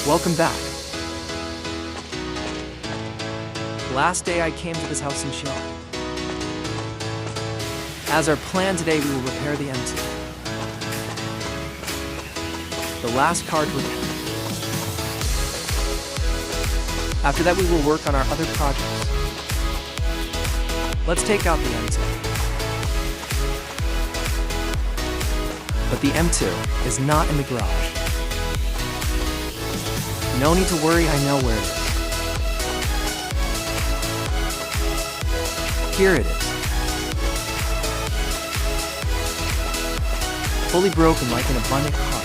Welcome back. Last day I came to this house in Chiron. As our plan today, we will repair the M2. The last car to repair. After that, we will work on our other projects. Let's take out the M2. But the M2 is not in the garage. No need to worry, I know where it is. Here it is. Fully broken like an abundant car.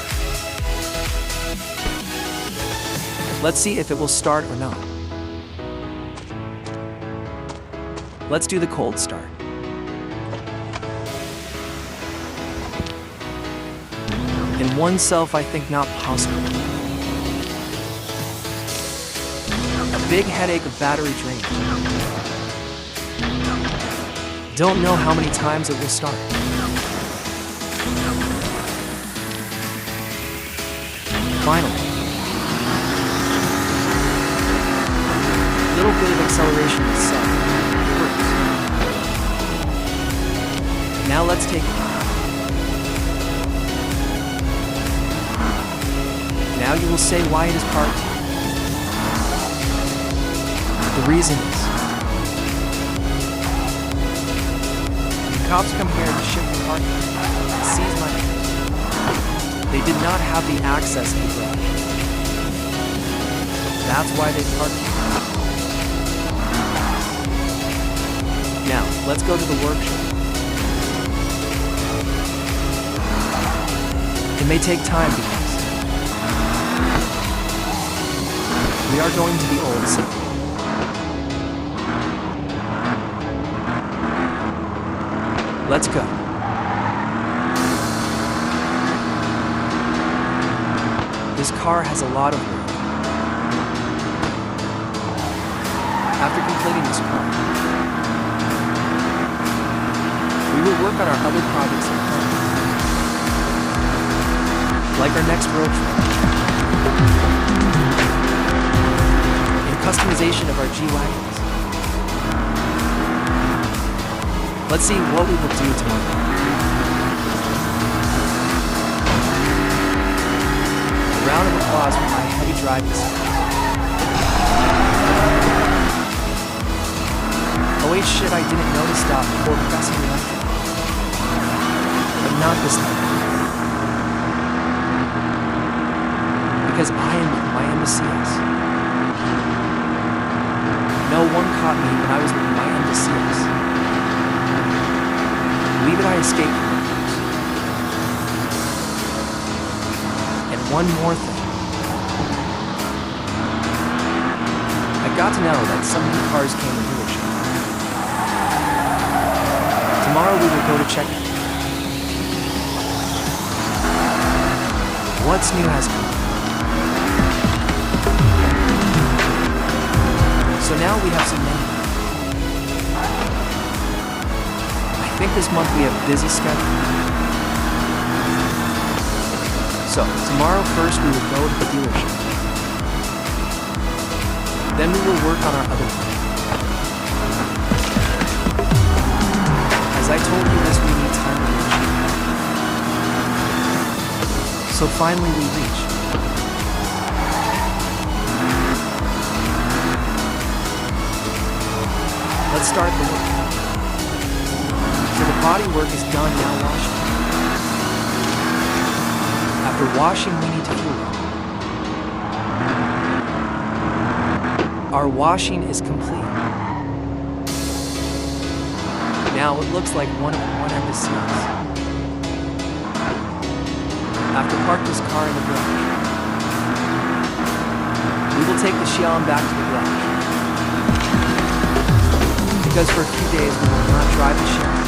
Let's see if it will start or not. Let's do the cold start. In oneself, I think not possible. A big headache of battery drain. Don't know how many times it will start. Finally. Little bit of acceleration itself. Now let's take it. Now you will say why it is parked. The reason is the cops come here to shift the parking, seize my house. They did not have the access to the garage. That's why they parked here. Now, let's go to the workshop. It may take time because we are going to the old city. Let's go. This car has a lot of work. After completing this car, we will work on our other projects at home. Like our next road trip. And customization of our G-Wagons. Let's see what we will do tomorrow. A round of applause for my heavy driving skills. Oh wait, shit, I didn't notice stop before pressing the electric. But not this time. Because I am with my M2cs. No one caught me when I was with my M2cs. Believe it, I escaped from the police. And one more thing. I got to know that some new cars came into the shop. Tomorrow we will go to check it. What's new has come. So now we have some money. I think this month we have a busy schedule. So, tomorrow first we will go to the dealership. Then we will work on our other project. As I told you this, we need time to reach. So finally we reach. Let's start the work. So the body work is done, now washing. After washing, we need to fuel it. Our washing is complete. Now it looks like one M2cs. After park this car in the garage, we will take the Chiron back to the garage. Because for a few days we will not drive the Chiron,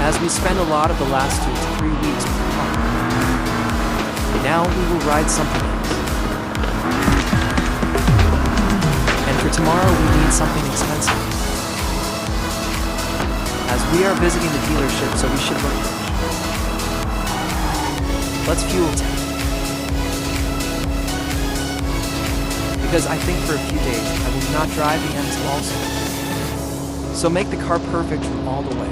as we spend a lot of the last 2 to 3 weeks with the car. Now we will ride something else. And for tomorrow we need something expensive. As we are visiting the dealership, so we should look rich. Let's fuel tank. because I think for a few days I will not drive the M2 also. So make the car perfect from all the way.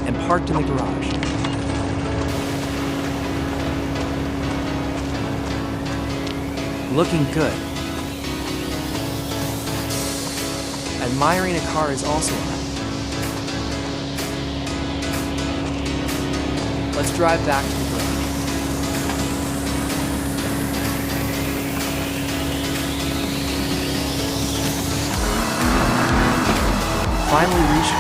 And parked in the garage. Looking good. Admiring a car is also art. Let's drive back to the garage. Finally reached it.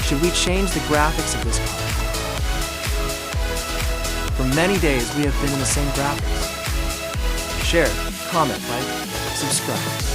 Should we change the graphics of this car? For many days we have been in the same graphics. Share, comment, like, subscribe.